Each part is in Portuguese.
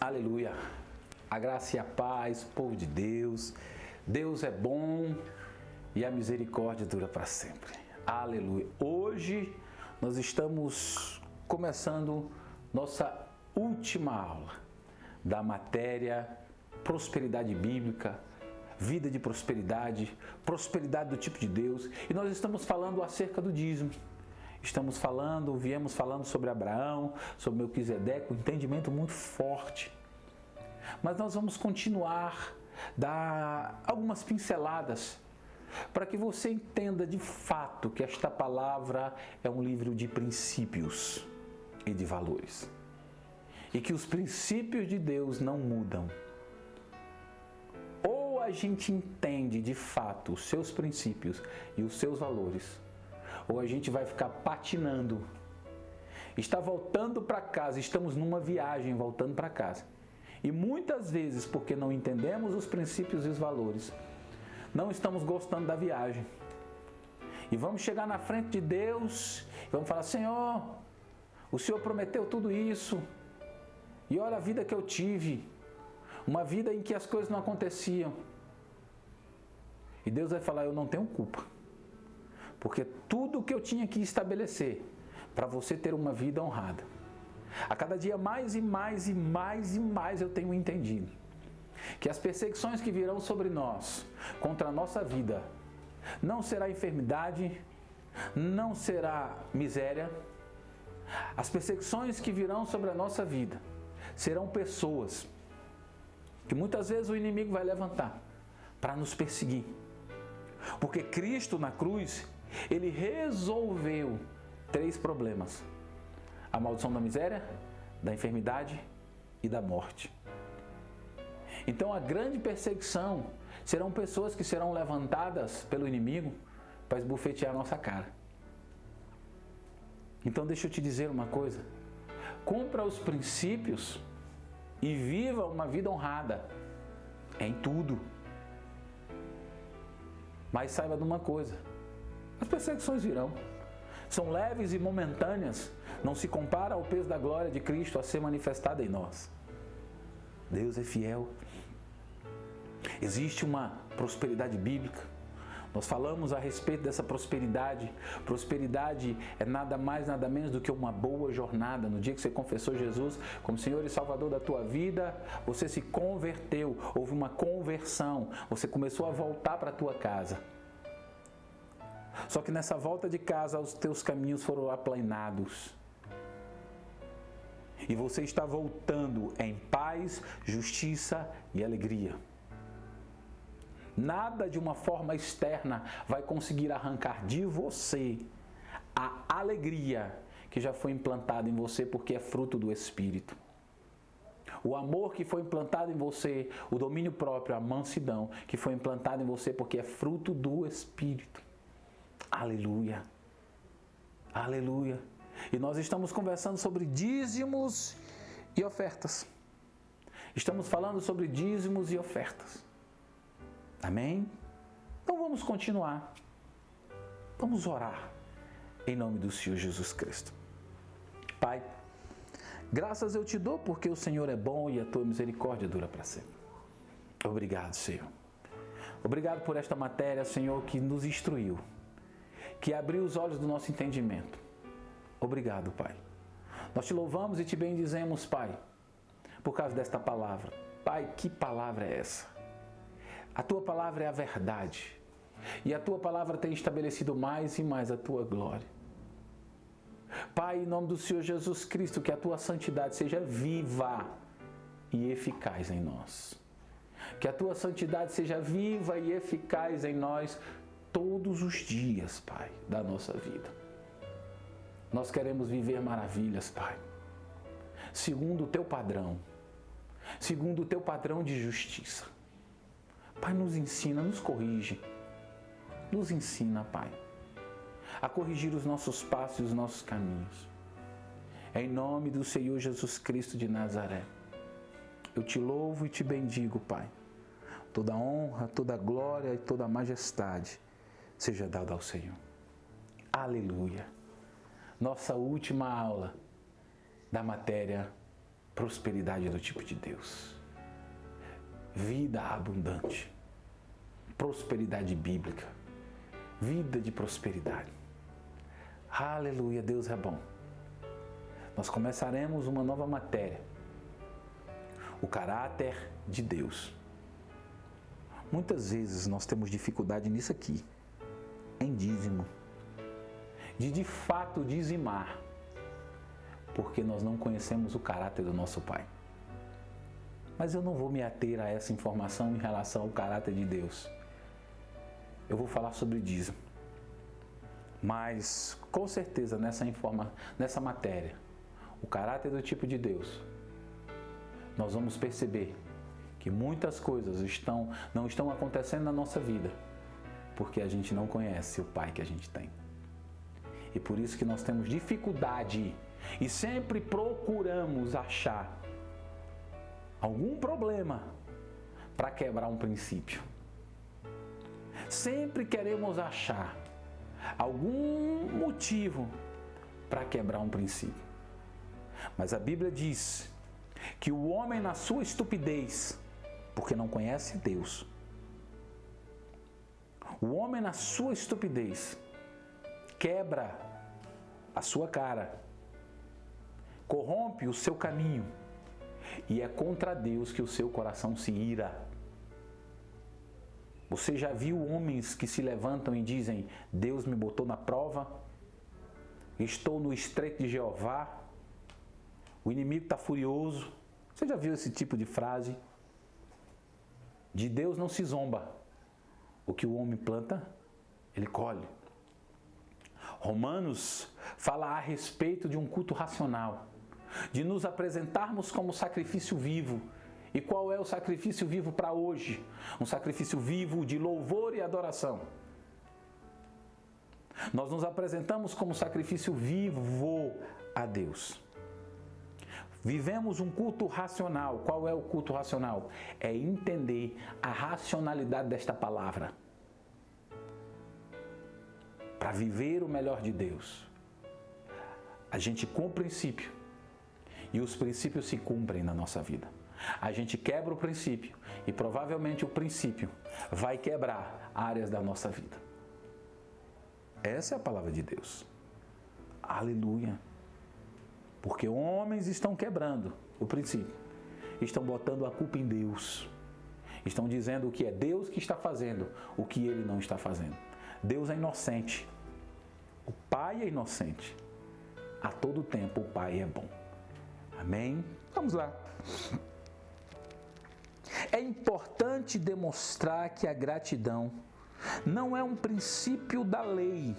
Aleluia. A graça e a paz, povo de Deus. Deus é bom e a misericórdia dura para sempre. Aleluia. Hoje nós estamos começando nossa última aula da matéria prosperidade bíblica, vida de prosperidade, prosperidade do tipo de Deus. E nós estamos falando acerca do dízimo. Viemos falando sobre Abraão, sobre Melquisedeque, um entendimento muito forte. Mas nós vamos continuar, dar algumas pinceladas para que você entenda de fato que esta palavra é um livro de princípios e de valores. E que os princípios de Deus não mudam. Ou a gente entende de fato os seus princípios e os seus valores, ou a gente vai ficar patinando. Está voltando para casa, estamos numa viagem voltando para casa. E muitas vezes, porque não entendemos os princípios e os valores, não estamos gostando da viagem. E vamos chegar na frente de Deus e vamos falar: Senhor, o Senhor prometeu tudo isso. E olha a vida que eu tive. Uma vida em que as coisas não aconteciam. E Deus vai falar: eu não tenho culpa. Porque tudo que eu tinha que estabelecer para você ter uma vida honrada, a cada dia mais e mais e mais e mais eu tenho entendido que as perseguições que virão sobre nós, contra a nossa vida, não será enfermidade, não será miséria. As perseguições que virão sobre a nossa vida serão pessoas que muitas vezes o inimigo vai levantar para nos perseguir. Porque Cristo na cruz, Ele resolveu 3 problemas: a maldição da miséria, da enfermidade e da morte. Então a grande perseguição serão pessoas que serão levantadas pelo inimigo para esbofetear a nossa cara. Então deixa eu te dizer uma coisa: cumpra os princípios e viva uma vida honrada em tudo. Mas saiba de uma coisa: as perseguições virão. São leves e momentâneas, não se compara ao peso da glória de Cristo a ser manifestada em nós. Deus é fiel. Existe uma prosperidade bíblica. Nós falamos a respeito dessa prosperidade. Prosperidade é nada mais, nada menos do que uma boa jornada. No dia que você confessou Jesus como Senhor e Salvador da tua vida, você se converteu, houve uma conversão, você começou a voltar para a tua casa. Só que nessa volta de casa, os teus caminhos foram aplainados. E você está voltando em paz, justiça e alegria. Nada de uma forma externa vai conseguir arrancar de você a alegria que já foi implantada em você, porque é fruto do Espírito. O amor que foi implantado em você, o domínio próprio, a mansidão que foi implantado em você, porque é fruto do Espírito. Aleluia. Aleluia. E nós estamos conversando sobre dízimos e ofertas. Estamos falando sobre dízimos e ofertas. Amém? Então vamos continuar. Vamos orar em nome do Senhor Jesus Cristo. Pai, graças eu te dou porque o Senhor é bom e a tua misericórdia dura para sempre. Obrigado, Senhor. Obrigado por esta matéria, Senhor, que nos instruiu, que abriu os olhos do nosso entendimento. Obrigado, Pai. Nós te louvamos e te bendizemos, Pai, por causa desta palavra. Pai, que palavra é essa? A tua palavra é a verdade. E a tua palavra tem estabelecido mais e mais a tua glória. Pai, em nome do Senhor Jesus Cristo, que a tua santidade seja viva e eficaz em nós. Que a tua santidade seja viva e eficaz em nós todos os dias, Pai, da nossa vida. Nós queremos viver maravilhas, Pai, segundo o teu padrão de justiça. Pai, nos ensina, nos corrige, nos ensina, Pai, a corrigir os nossos passos e os nossos caminhos. Em nome do Senhor Jesus Cristo de Nazaré, eu te louvo e te bendigo, Pai. Toda honra, toda glória e toda majestade seja dada ao Senhor. Aleluia. Nossa última aula da matéria prosperidade do tipo de Deus. Vida abundante. Prosperidade bíblica. Vida de prosperidade. Aleluia, Deus é bom. Nós começaremos uma nova matéria. O caráter de Deus. Muitas vezes nós temos dificuldade nisso aqui, em dízimo. De fato dizimar, porque nós não conhecemos o caráter do nosso Pai. Mas eu não vou me ater a essa informação em relação ao caráter de Deus. Eu vou falar sobre dízimo. Mas, com certeza, nessa matéria, o caráter do tipo de Deus, nós vamos perceber que muitas coisas não estão acontecendo na nossa vida, porque a gente não conhece o Pai que a gente tem. E por isso que nós temos dificuldade e sempre procuramos achar algum problema para quebrar um princípio. Sempre queremos achar algum motivo para quebrar um princípio. Mas a Bíblia diz que o homem na sua estupidez, porque não conhece Deus, o homem na sua estupidez quebra a sua cara, corrompe o seu caminho, e é contra Deus que o seu coração se ira. Você já viu homens que se levantam e dizem: Deus me botou na prova, estou no estreito de Jeová, o inimigo está furioso? Você já viu esse tipo de frase? De Deus não se zomba. O que o homem planta, ele colhe. Romanos fala a respeito de um culto racional, de nos apresentarmos como sacrifício vivo. E qual é o sacrifício vivo para hoje? Um sacrifício vivo de louvor e adoração. Nós nos apresentamos como sacrifício vivo a Deus. Vivemos um culto racional. Qual é o culto racional? É entender a racionalidade desta palavra. Para viver o melhor de Deus, a gente com o princípio, e os princípios se cumprem na nossa vida. A gente quebra o princípio e provavelmente o princípio vai quebrar áreas da nossa vida. Essa é a palavra de Deus. Aleluia. Porque homens estão quebrando o princípio, estão botando a culpa em Deus, estão dizendo que é Deus que está fazendo o que Ele não está fazendo. Deus é inocente, o Pai é inocente, a todo tempo o Pai é bom. Amém? Vamos lá. É importante demonstrar que a gratidão não é um princípio da lei.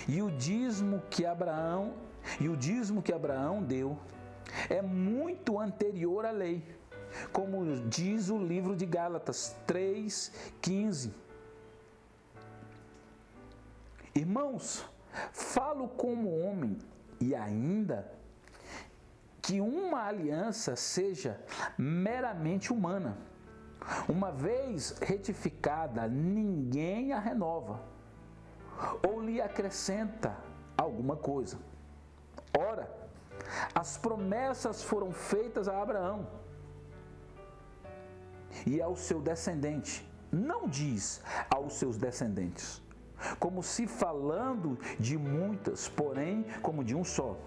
E o dízimo que Abraão deu é muito anterior à lei, como diz o livro de Gálatas 3:15. Irmãos, falo como homem e ainda que uma aliança seja meramente humana. Uma vez retificada, ninguém a renova ou lhe acrescenta alguma coisa. Ora, as promessas foram feitas a Abraão e ao seu descendente. Não diz aos seus descendentes, como se falando de muitas, porém como de um só.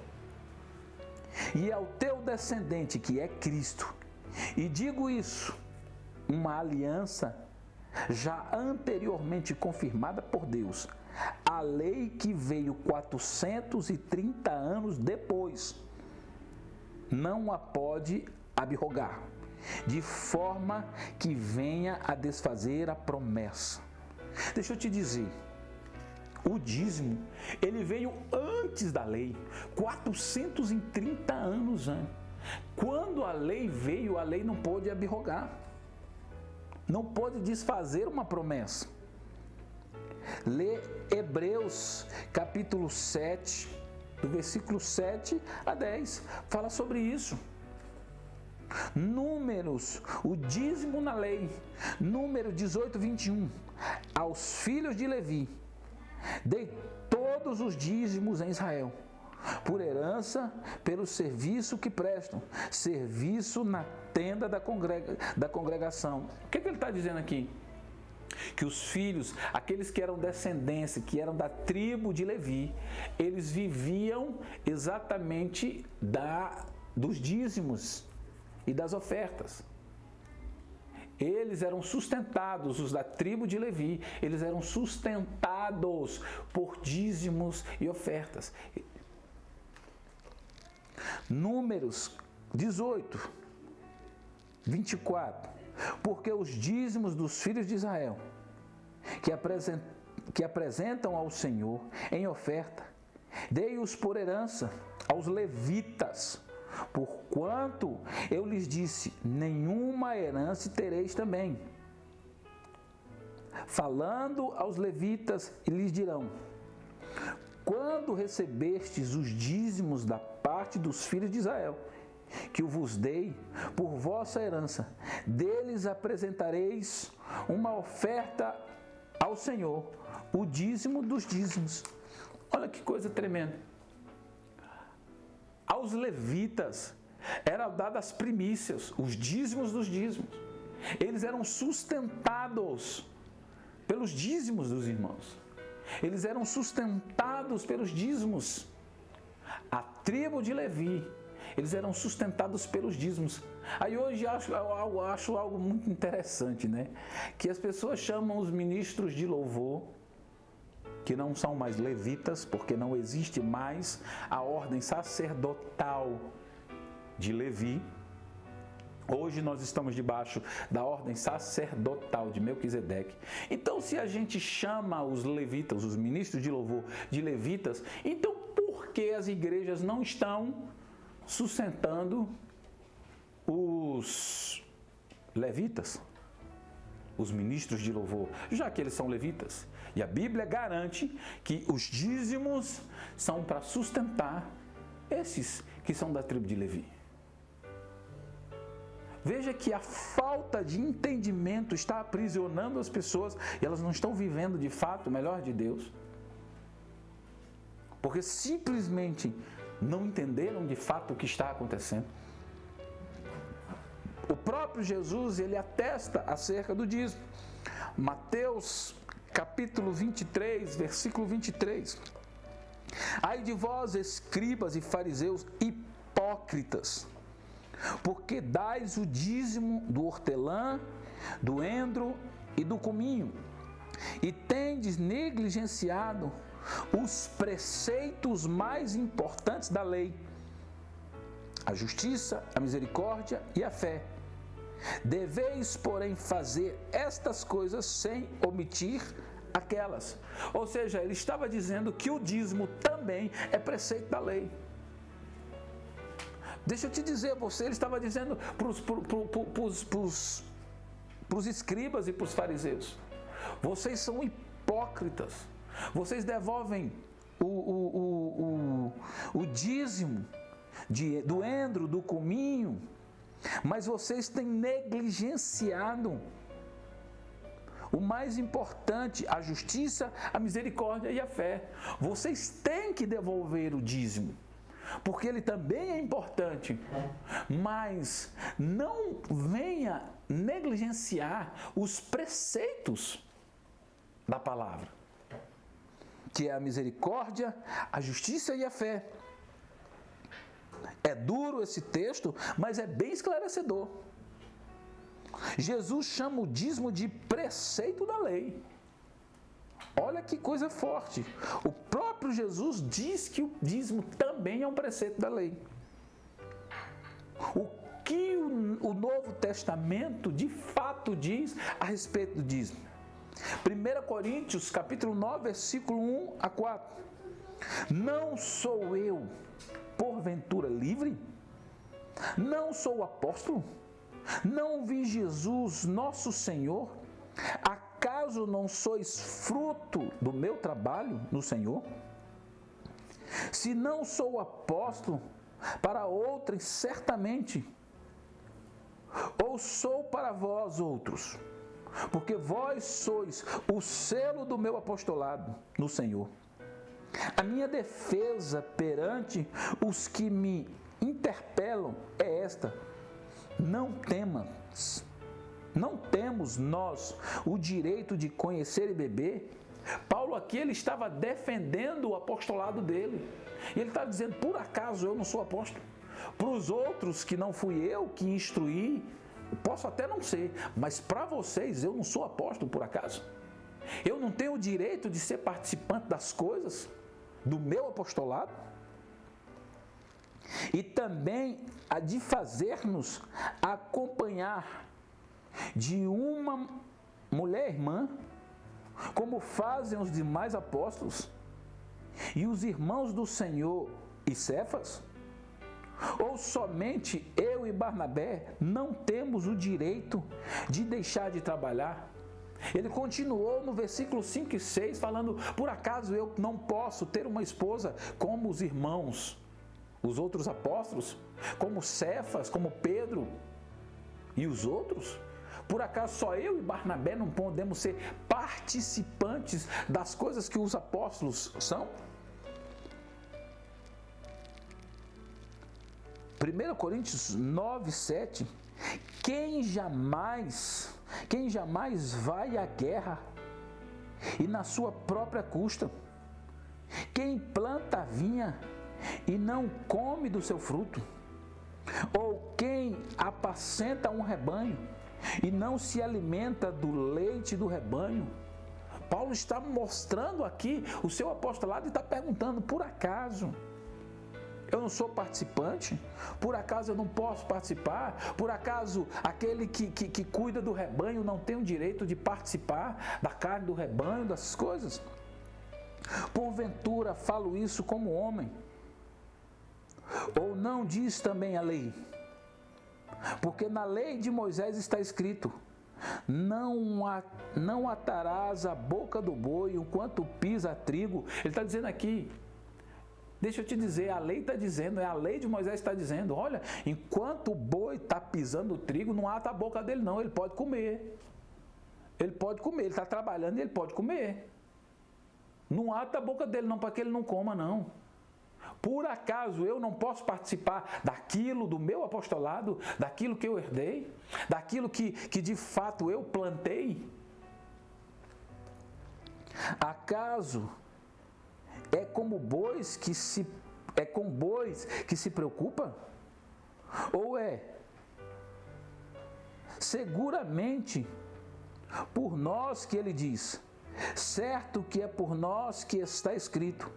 E ao teu descendente, que é Cristo. E digo isso, uma aliança já anteriormente confirmada por Deus, a lei que veio 430 anos depois, não a pode abrogar, de forma que venha a desfazer a promessa. Deixa eu te dizer, o dízimo, ele veio antes da lei, 430 anos antes. Quando a lei veio, a lei não pôde abrogar, não pôde desfazer uma promessa. Lê Hebreus capítulo 7, do versículo 7 a 10, fala sobre isso. Números, o dízimo na lei, Número 18, 21, aos filhos de Levi, dei todos os dízimos em Israel, por herança pelo serviço que prestam, serviço na tenda da congregação. O que ele está dizendo aqui? Que os filhos, aqueles que eram descendência, que eram da tribo de Levi, eles viviam exatamente dos dízimos e das ofertas. Eles eram sustentados, os da tribo de Levi, eles eram sustentados por dízimos e ofertas. Números 18, 24. Porque os dízimos dos filhos de Israel, que apresentam ao Senhor em oferta, dei-os por herança aos levitas, porquanto eu lhes disse, nenhuma herança tereis também. Falando aos levitas, lhes dirão, quando recebestes os dízimos da parte dos filhos de Israel, que eu vos dei por vossa herança, deles apresentareis uma oferta ao Senhor, o dízimo dos dízimos. Olha que coisa tremenda. Aos levitas eram dadas as primícias, os dízimos dos dízimos. Eles eram sustentados pelos dízimos dos irmãos. Eles eram sustentados pelos dízimos. A tribo de Levi, eles eram sustentados pelos dízimos. Aí hoje acho algo muito interessante, né? Que as pessoas chamam os ministros de louvor, que não são mais levitas, porque não existe mais a ordem sacerdotal de Levi. Hoje nós estamos debaixo da ordem sacerdotal de Melquisedeque. Então, se a gente chama os levitas, os ministros de louvor, de levitas, então por que as igrejas não estão sustentando os levitas, os ministros de louvor, já que eles são levitas? E a Bíblia garante que os dízimos são para sustentar esses que são da tribo de Levi. Veja que a falta de entendimento está aprisionando as pessoas e elas não estão vivendo de fato o melhor de Deus. Porque simplesmente não entenderam de fato o que está acontecendo. O próprio Jesus, ele atesta acerca do dízimo. Mateus capítulo 23, versículo 23. Ai de vós, escribas e fariseus hipócritas, porque dais o dízimo do hortelã, do endro e do cominho, e tendes negligenciado os preceitos mais importantes da lei, a justiça, a misericórdia e a fé. Deveis, porém, fazer estas coisas sem omitir aquelas. Ou seja, ele estava dizendo que o dízimo também é preceito da lei. Deixa eu te dizer, ele estava dizendo para os escribas e para os fariseus, vocês são hipócritas, vocês devolvem o dízimo do endro, do cominho, mas vocês têm negligenciado o mais importante, a justiça, a misericórdia e a fé. Vocês têm que devolver o dízimo, porque ele também é importante, mas não venha negligenciar os preceitos da palavra, que é a misericórdia, a justiça e a fé. É duro esse texto, mas é bem esclarecedor. Jesus chama o dízimo de preceito da lei. Olha que coisa forte. O próprio Jesus diz que o dízimo também é um preceito da lei. O que o Novo Testamento de fato diz a respeito do dízimo? 1 Coríntios, capítulo 9, versículo 1 a 4. Não sou eu, porventura, livre? Não sou apóstolo? Não vi Jesus, nosso Senhor? Acaso não sois fruto do meu trabalho no Senhor? Se não sou apóstolo, para outrem certamente, ou sou para vós outros, porque vós sois o selo do meu apostolado no Senhor. A minha defesa perante os que me interpelam é esta: não temos nós o direito de conhecer e beber? Paulo aqui, ele estava defendendo o apostolado dele. E ele está dizendo, por acaso eu não sou apóstolo? Para os outros que não fui eu que instruí, posso até não ser, mas para vocês eu não sou apóstolo por acaso? Eu não tenho o direito de ser participante das coisas do meu apostolado? E também a de fazer-nos acompanhar de uma mulher irmã, como fazem os demais apóstolos e os irmãos do Senhor e Cefas? Ou somente eu e Barnabé não temos o direito de deixar de trabalhar? Ele continuou no versículo 5 e 6 falando, por acaso eu não posso ter uma esposa como os irmãos, os outros apóstolos, como Cefas, como Pedro e os outros? Por acaso só eu e Barnabé não podemos ser participantes das coisas que os apóstolos são? 1 Coríntios 9, 7, quem jamais vai à guerra e na sua própria custa? Quem planta a vinha e não come do seu fruto? Ou quem apacenta um rebanho e não se alimenta do leite do rebanho? Paulo está mostrando aqui o seu apostolado e está perguntando, por acaso eu não sou participante? Por acaso eu não posso participar? Por acaso aquele que cuida do rebanho não tem o direito de participar da carne do rebanho, dessas coisas? Porventura falo isso como homem? Ou não diz também a lei? Porque na lei de Moisés está escrito, não atarás a boca do boi enquanto pisa trigo. Ele está dizendo aqui, deixa eu te dizer, a lei está dizendo, a lei de Moisés está dizendo, olha, enquanto o boi está pisando o trigo, não ata a boca dele não, ele pode comer. Ele pode comer, ele está trabalhando e ele pode comer. Não ata a boca dele não, para que ele não coma não. Por acaso eu não posso participar daquilo do meu apostolado, daquilo que eu herdei, daquilo que de fato eu plantei? Acaso é com bois que se preocupa? Ou é seguramente por nós que ele diz, certo que é por nós que está escrito,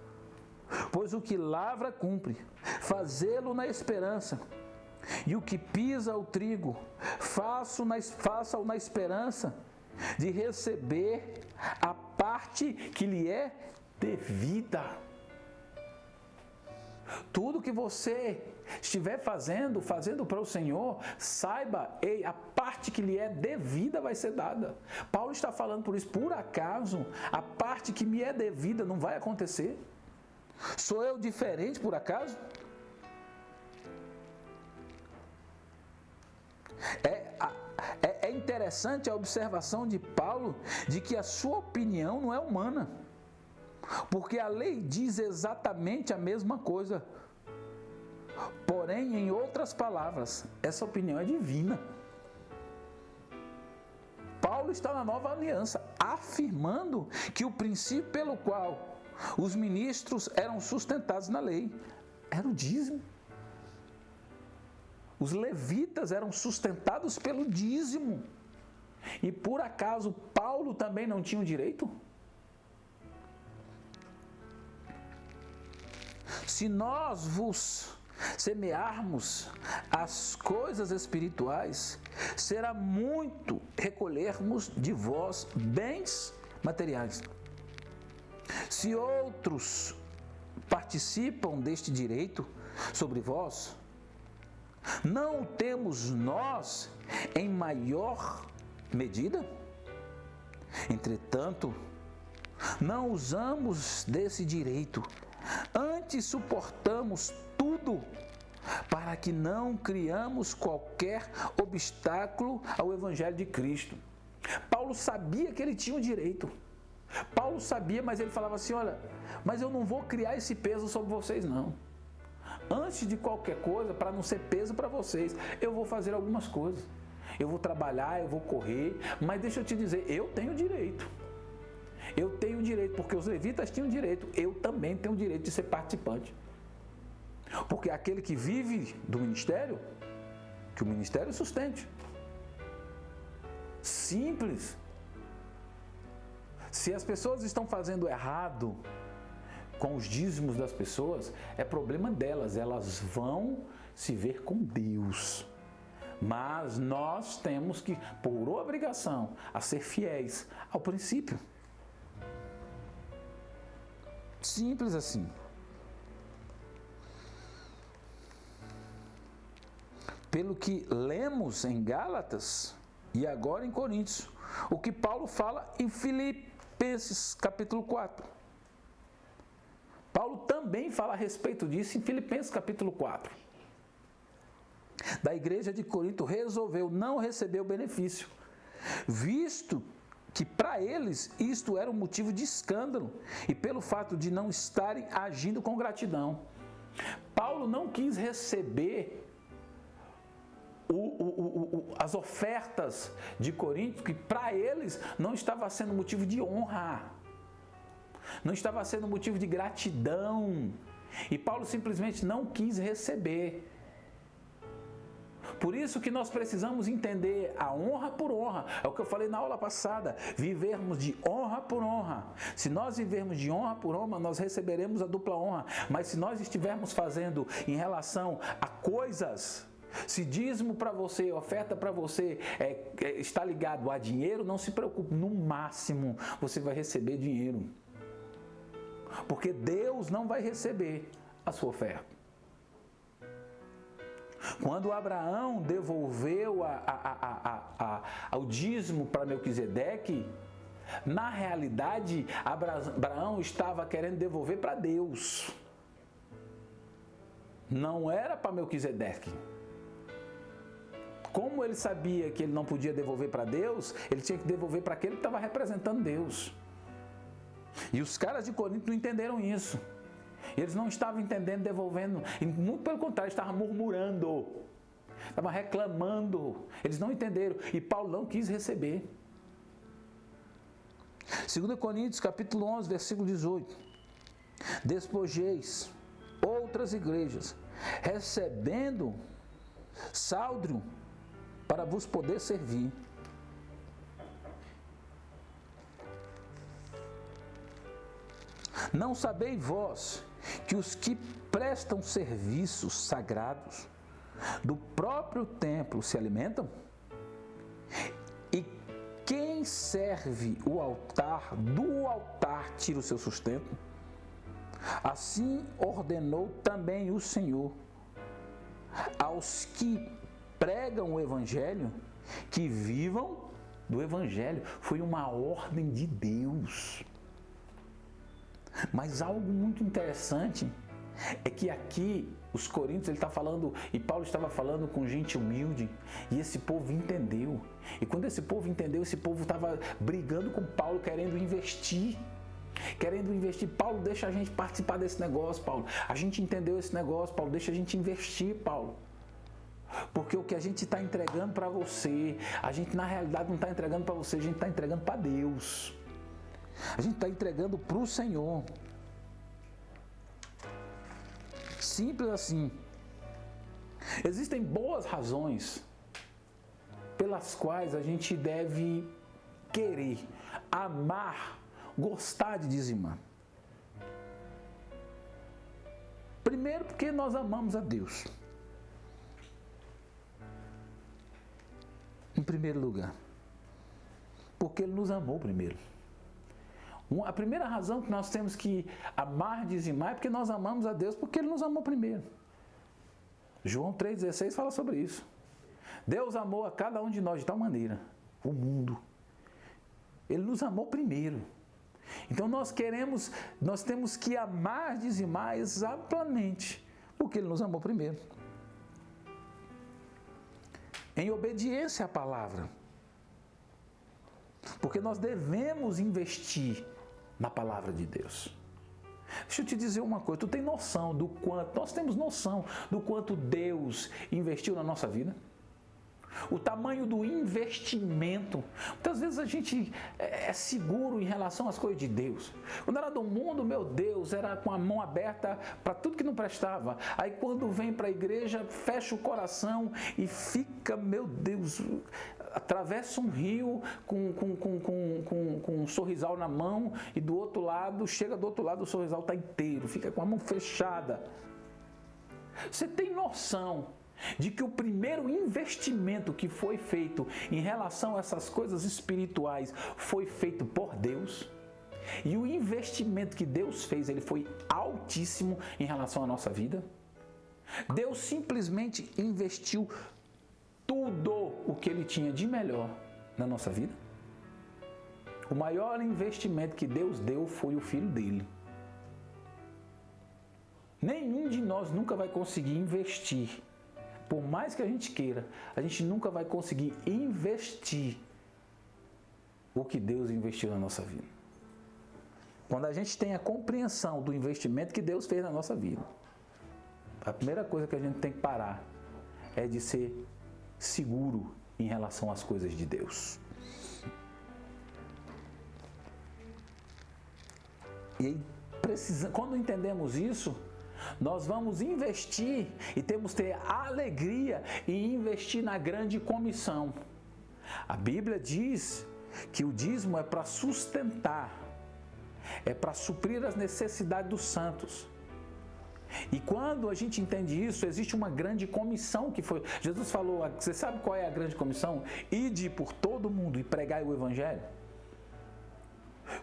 pois o que lavra cumpre, fazê-lo na esperança, e o que pisa o trigo, faça-o na esperança de receber a parte que lhe é devida. Tudo que você estiver fazendo para o Senhor, saiba, a parte que lhe é devida vai ser dada. Paulo está falando por isso, por acaso a parte que me é devida não vai acontecer? Sou eu diferente por acaso? É interessante a observação de Paulo de que a sua opinião não é humana, porque a lei diz exatamente a mesma coisa, porém, em outras palavras, essa opinião é divina. Paulo está na nova aliança, afirmando que o princípio pelo qual os ministros eram sustentados na lei era o dízimo. Os levitas eram sustentados pelo dízimo. E por acaso Paulo também não tinha o direito? Se nós vos semearmos as coisas espirituais, será muito recolhermos de vós bens materiais. Se outros participam deste direito sobre vós, não o temos nós em maior medida? Entretanto, não usamos desse direito, antes suportamos tudo, para que não criamos qualquer obstáculo ao Evangelho de Cristo. Paulo sabia que ele tinha o direito. Paulo sabia, mas ele falava assim, olha, mas eu não vou criar esse peso sobre vocês não. Antes de qualquer coisa, para não ser peso para vocês, eu vou fazer algumas coisas. Eu vou trabalhar, eu vou correr, mas deixa eu te dizer, eu tenho direito. Eu tenho direito, porque os levitas tinham direito, eu também tenho direito de ser participante. Porque aquele que vive do ministério, que o ministério sustente. Simples. Se as pessoas estão fazendo errado com os dízimos das pessoas, é problema delas, elas vão se ver com Deus. Mas nós temos que, por obrigação, a ser fiéis ao princípio. Simples assim. Pelo que lemos em Gálatas e agora em Coríntios, o que Paulo fala em Filipenses capítulo 4. Paulo também fala a respeito disso em Filipenses capítulo 4. Da igreja de Corinto resolveu não receber o benefício, visto que para eles isto era um motivo de escândalo e pelo fato de não estarem agindo com gratidão. Paulo não quis receber as ofertas de Corinto, que para eles não estava sendo motivo de honra, não estava sendo motivo de gratidão, e Paulo simplesmente não quis receber. Por isso que nós precisamos entender a honra por honra, é o que eu falei na aula passada, vivermos de honra por honra. Se nós vivermos de honra por honra, nós receberemos a dupla honra, mas se nós estivermos fazendo em relação a coisas, se dízimo para você, oferta para você está ligado a dinheiro, não se preocupe, no máximo você vai receber dinheiro, porque Deus não vai receber a sua oferta. Quando Abraão devolveu o dízimo para Melquisedeque, na realidade Abraão estava querendo devolver para Deus, não era para Melquisedeque. Como ele sabia que ele não podia devolver para Deus, ele tinha que devolver para aquele que estava representando Deus. E os caras de Corinto não entenderam isso. Eles não estavam entendendo, devolvendo. E muito pelo contrário, estavam murmurando. Estavam reclamando. Eles não entenderam. E Paulo não quis receber. 2 Coríntios capítulo 11, versículo 18. Despojeis outras igrejas, recebendo sáldrio para vos poder servir. Não sabeis vós que os que prestam serviços sagrados do próprio templo se alimentam? E quem serve o altar, do altar tira o seu sustento? Assim ordenou também o Senhor aos que pregam o Evangelho, que vivam do Evangelho. Foi uma ordem de Deus. Mas algo muito interessante é que aqui os coríntios, ele está falando, e Paulo estava falando com gente humilde, e esse povo entendeu. E quando esse povo entendeu, esse povo estava brigando com Paulo, querendo investir. Paulo, deixa a gente participar desse negócio, Paulo. A gente entendeu esse negócio, Paulo, deixa a gente investir, Paulo. Porque o que a gente está entregando para você, a gente na realidade não está entregando para você, a gente está entregando para Deus. A gente está entregando para o Senhor. Simples assim. Existem boas razões pelas quais a gente deve querer, amar, gostar de dizimar. Primeiro, porque nós amamos a Deus. Em primeiro lugar, porque Ele nos amou primeiro. A primeira razão que nós temos que amar, dizimar, é porque nós amamos a Deus, porque Ele nos amou primeiro. João 3,16 fala sobre isso. Deus amou a cada um de nós de tal maneira, o mundo. Ele nos amou primeiro. Então nós temos que amar, dizimar exatamente porque Ele nos amou primeiro. Em obediência à palavra. Porque nós devemos investir na palavra de Deus. Deixa eu te dizer uma coisa, tu tem noção do quanto, nós temos noção do quanto Deus investiu na nossa vida? O tamanho do investimento. Muitas vezes a gente é seguro em relação às coisas de Deus. Quando era do mundo, meu Deus, era com a mão aberta para tudo que não prestava. Aí quando vem para a igreja, fecha o coração e fica, meu Deus, atravessa um rio com um sorrisal na mão e do outro lado, chega do outro lado, o sorrisal está inteiro, fica com a mão fechada. Você tem noção de que o primeiro investimento que foi feito em relação a essas coisas espirituais foi feito por Deus? E o investimento que Deus fez, ele foi altíssimo em relação à nossa vida? Deus simplesmente investiu tudo o que ele tinha de melhor na nossa vida? O maior investimento que Deus deu foi o Filho dele. Nenhum de nós nunca vai conseguir investir. Por mais que a gente queira, a gente nunca vai conseguir investir o que Deus investiu na nossa vida. Quando a gente tem a compreensão do investimento que Deus fez na nossa vida, a primeira coisa que a gente tem que parar é de ser seguro em relação às coisas de Deus. E aí, quando entendemos isso, nós vamos investir e temos que ter alegria em investir na grande comissão. A Bíblia diz que o dízimo é para sustentar, é para suprir as necessidades dos santos. E quando a gente entende isso, existe uma grande comissão que foi... Jesus falou, você sabe qual é a grande comissão? Ide por todo mundo e pregai o Evangelho.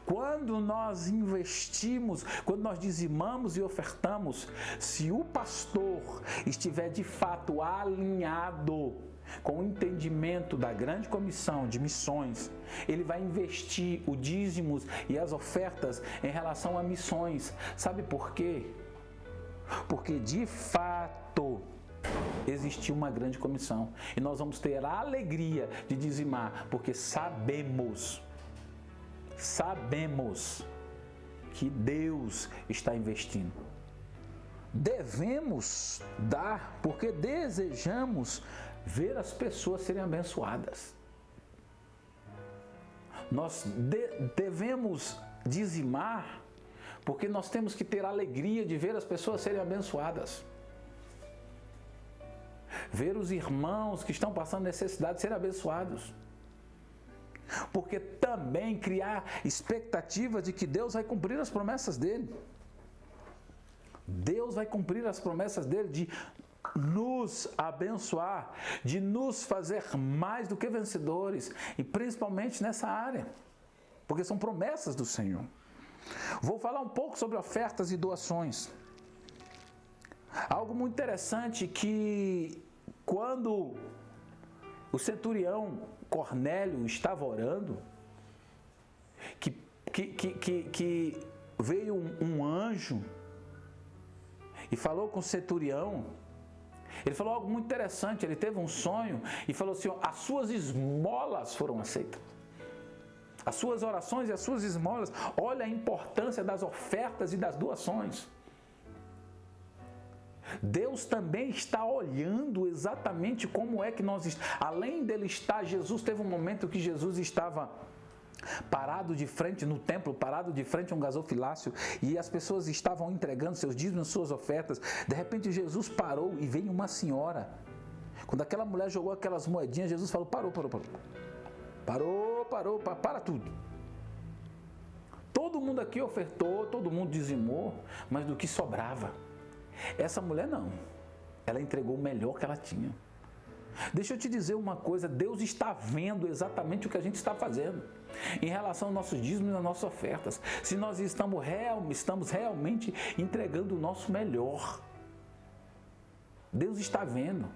Quando nós investimos, quando nós dizimamos e ofertamos, se o pastor estiver de fato alinhado com o entendimento da grande comissão de missões, ele vai investir os dízimos e as ofertas em relação a missões. Sabe por quê? Porque de fato existiu uma grande comissão e nós vamos ter a alegria de dizimar, porque sabemos que Deus está investindo. Devemos dar porque desejamos ver as pessoas serem abençoadas. Nós devemos dizimar porque nós temos que ter a alegria de ver as pessoas serem abençoadas. Ver os irmãos que estão passando necessidade serem abençoados. Porque também criar expectativa de que Deus vai cumprir as promessas dele. Deus vai cumprir as promessas dele de nos abençoar, de nos fazer mais do que vencedores, e principalmente nessa área, porque são promessas do Senhor. Vou falar um pouco sobre ofertas e doações. Algo muito interessante que quando o centurião Cornélio estava orando, que veio um anjo e falou com o centurião. Ele falou algo muito interessante, ele teve um sonho e falou assim, as suas esmolas foram aceitas. As suas orações e as suas esmolas, olha a importância das ofertas e das doações. Deus também está olhando exatamente como é que nós, além dele estar, Jesus teve um momento que Jesus estava parado de frente no templo, parado de frente a um gasofilácio, e as pessoas estavam entregando seus dízimos, suas ofertas. De repente Jesus parou e veio uma senhora. Quando aquela mulher jogou aquelas moedinhas, Jesus falou, parou, para tudo. Todo mundo aqui ofertou, todo mundo dizimou, mas do que sobrava. Essa mulher não, ela entregou o melhor que ela tinha. Deixa eu te dizer uma coisa, Deus está vendo exatamente o que a gente está fazendo em relação aos nossos dízimos e às nossas ofertas. Se nós estamos realmente entregando o nosso melhor. Deus está vendo.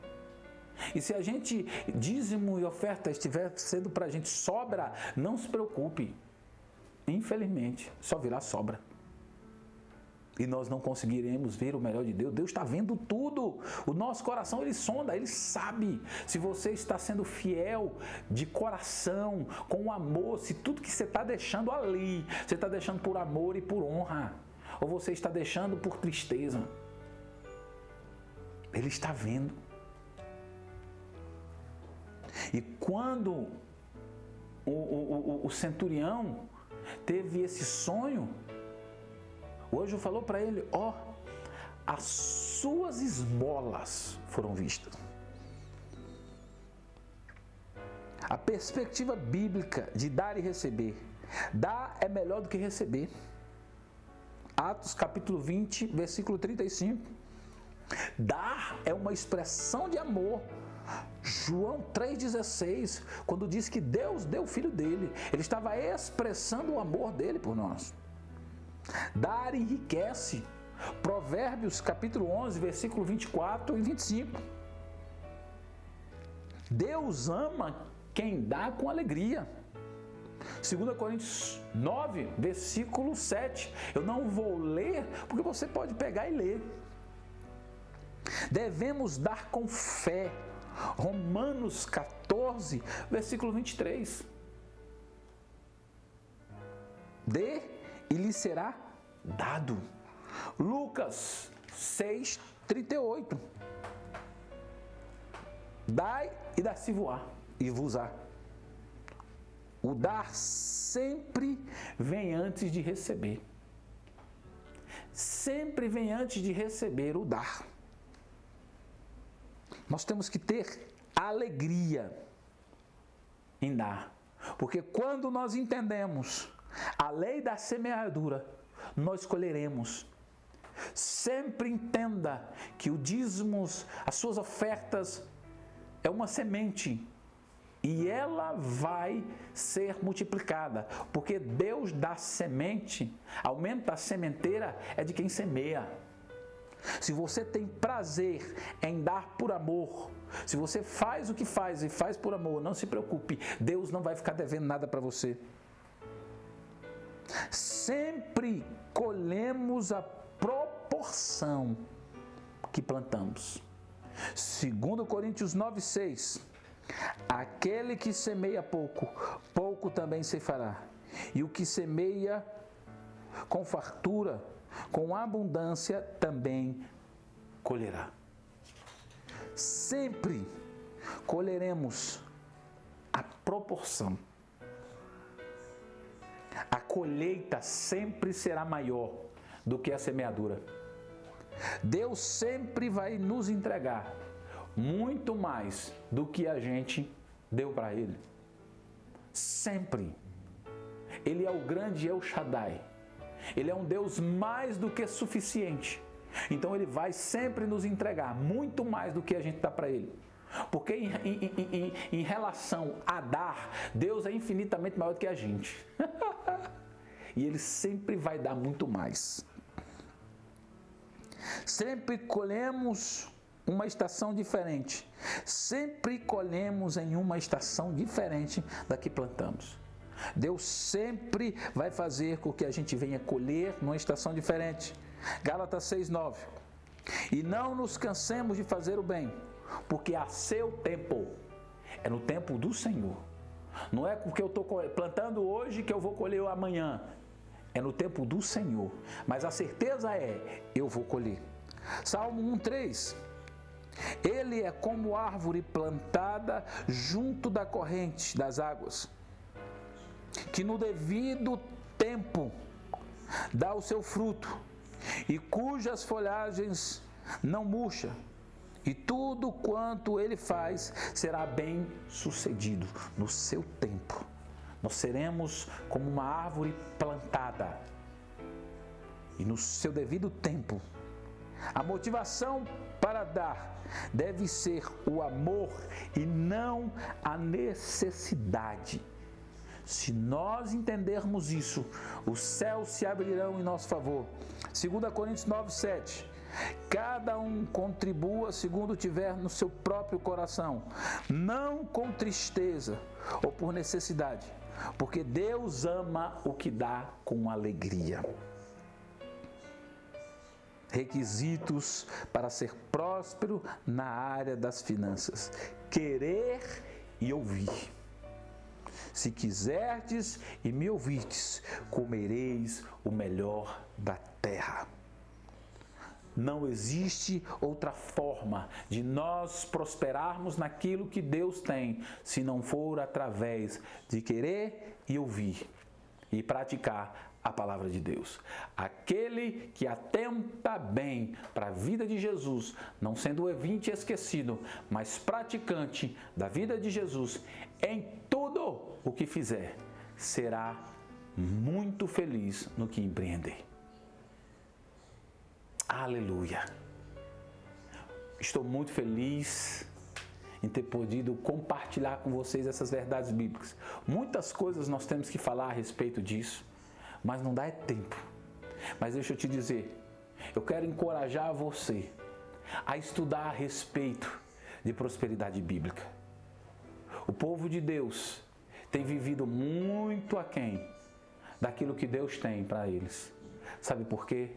E se a gente, dízimo e oferta estiver sendo para a gente sobra, não se preocupe. Infelizmente, só virá sobra. e nós não conseguiremos ver o melhor de Deus. Deus está vendo tudo. O nosso coração, Ele sonda, Ele sabe se você está sendo fiel de coração, com amor, se tudo que você está deixando ali, você está deixando por amor e por honra, ou você está deixando por tristeza. Ele está vendo. E quando o centurião teve esse sonho, o anjo falou para ele: ó, as suas esmolas foram vistas. A perspectiva bíblica de dar e receber. Dar é melhor do que receber. Atos capítulo 20, versículo 35. Dar é uma expressão de amor. João 3,16, quando diz que Deus deu o Filho dele, Ele estava expressando o amor dele por nós. Dar enriquece. Provérbios capítulo 11, versículo 24 e 25. Deus ama quem dá com alegria. 2 Coríntios 9, versículo 7. Eu não vou ler, porque você pode pegar e ler. Devemos dar com fé. Romanos 14, versículo 23. Dê e lhe será dado. Lucas 6, 38. Dai e dá-se-vos-á. O dar sempre vem antes de receber. Sempre vem antes de receber o dar. Nós temos que ter alegria em dar. Porque quando nós entendemos a lei da semeadura, nós colheremos. Sempre entenda que o dízimos, as suas ofertas, é uma semente. E ela vai ser multiplicada. Porque Deus dá semente, aumento da sementeira é de quem semeia. Se você tem prazer em dar por amor, se você faz o que faz e faz por amor, não se preocupe, Deus não vai ficar devendo nada para você. Sempre colhemos a proporção que plantamos. 2 Coríntios 9, 6. Aquele que semeia pouco, pouco também se fará. E o que semeia com fartura, com abundância também colherá. Sempre colheremos a proporção. A colheita sempre será maior do que a semeadura. Deus sempre vai nos entregar muito mais do que a gente deu para Ele. Sempre. Ele é o grande El Shaddai. Ele é um Deus mais do que suficiente. Então Ele vai sempre nos entregar muito mais do que a gente dá para Ele. Porque em relação a dar, Deus é infinitamente maior do que a gente. E Ele sempre vai dar muito mais. Sempre colhemos uma estação diferente. Sempre colhemos em uma estação diferente da que plantamos. Deus sempre vai fazer com que a gente venha colher numa estação diferente. Gálatas 6:9. E não nos cansemos de fazer o bem, porque a seu tempo, é no tempo do Senhor. Não é porque eu estou plantando hoje que eu vou colher amanhã. É no tempo do Senhor. Mas a certeza é, eu vou colher. Salmo 1:3. Ele é como árvore plantada junto da corrente das águas, que no devido tempo dá o seu fruto, e cujas folhagens não murcha, e tudo quanto ele faz será bem sucedido no seu tempo. Nós seremos como uma árvore plantada, e no seu devido tempo. A motivação para dar deve ser o amor e não a necessidade. Se nós entendermos isso, os céus se abrirão em nosso favor. 2 Coríntios 9:7. Cada um contribua segundo tiver no seu próprio coração, não com tristeza ou por necessidade, porque Deus ama o que dá com alegria. requisitos para ser próspero na área das finanças: querer e ouvir. Se quiserdes e me ouvirdes, comereis o melhor da terra. Não existe outra forma de nós prosperarmos naquilo que Deus tem, se não for através de querer e ouvir e praticar a palavra de Deus. Aquele que atenta bem para a vida de Jesus, não sendo ouvinte esquecido, mas praticante da vida de Jesus, em tudo o que fizer, será muito feliz no que empreender. Aleluia! Estou muito feliz em ter podido compartilhar com vocês essas verdades bíblicas. Muitas coisas nós temos que falar a respeito disso, mas não dá tempo. Mas deixa eu te dizer, eu quero encorajar você a estudar a respeito de prosperidade bíblica. O povo de Deus tem vivido muito aquém daquilo que Deus tem para eles. Sabe por quê?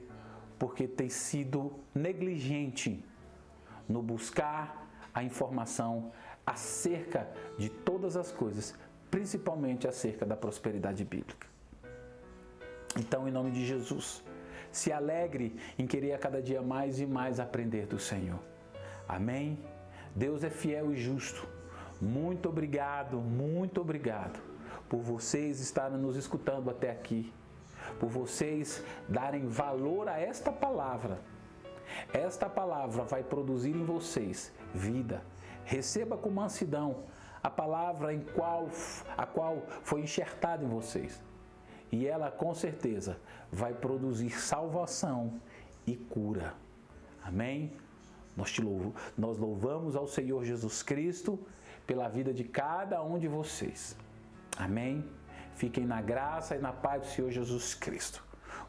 Porque tem sido negligente no buscar a informação acerca de todas as coisas, principalmente acerca da prosperidade bíblica. Então, em nome de Jesus, se alegre em querer a cada dia mais e mais aprender do Senhor. Amém? Deus é fiel e justo. Muito obrigado por vocês estarem nos escutando até aqui, por vocês darem valor a esta palavra. Esta palavra vai produzir em vocês vida. Receba com mansidão a palavra a qual foi enxertada em vocês. E ela com certeza vai produzir salvação e cura. Amém? Nós louvamos ao Senhor Jesus Cristo pela vida de cada um de vocês. Amém? Fiquem na graça e na paz do Senhor Jesus Cristo.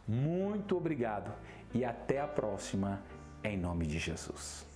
Muito obrigado e até a próxima, em nome de Jesus.